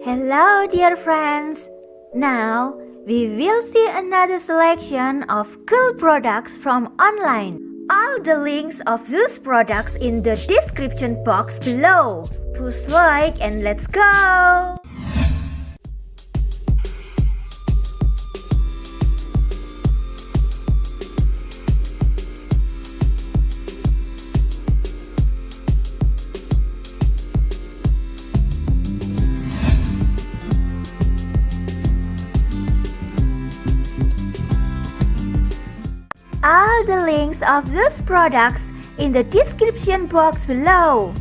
Hello dear friends! Now we will see another selection of cool products from online. All the links of those products in the description box below. Push like and let's go! All the links of those products in the description box below.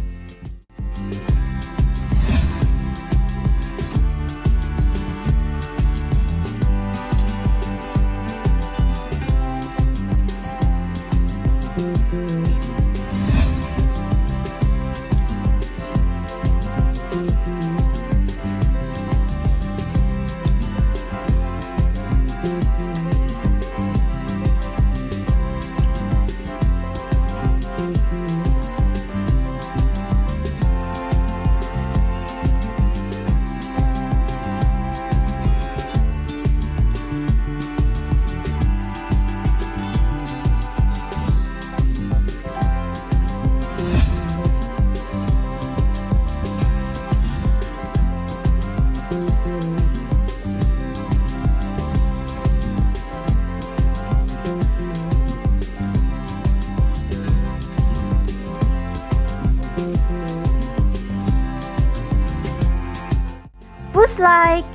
Push like.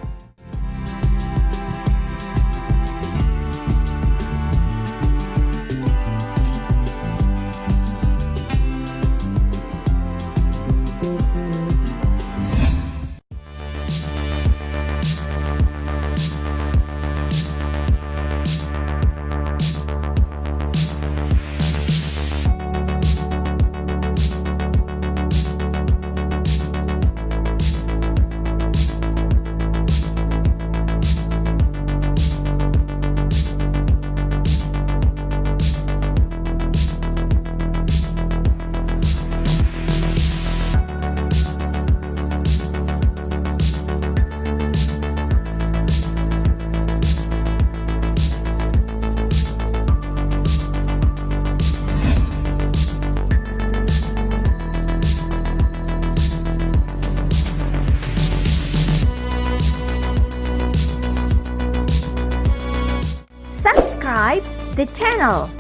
Subscribe the channel.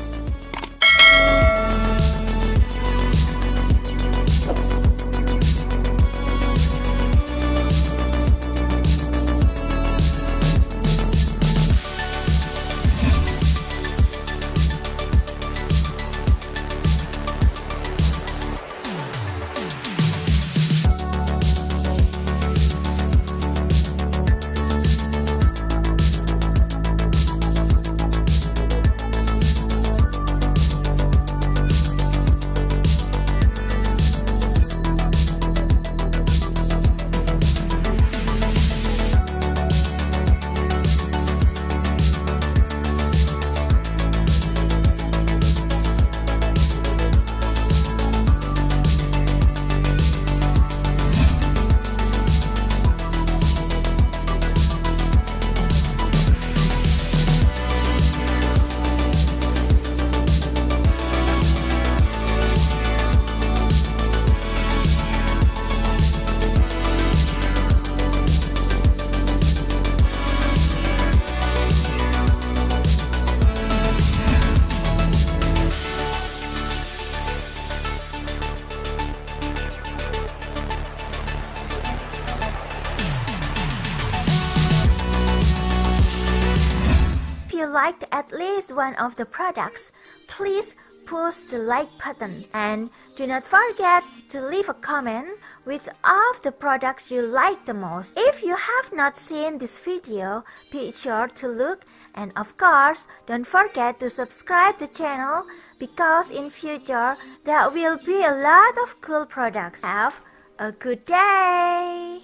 If you liked at least one of the products, please push the like button and do not forget to leave a comment which of the products you like the most. If you have not seen this video, be sure to look, and of course don't forget to subscribe the channel because in future there will be a lot of cool products. Have a good day!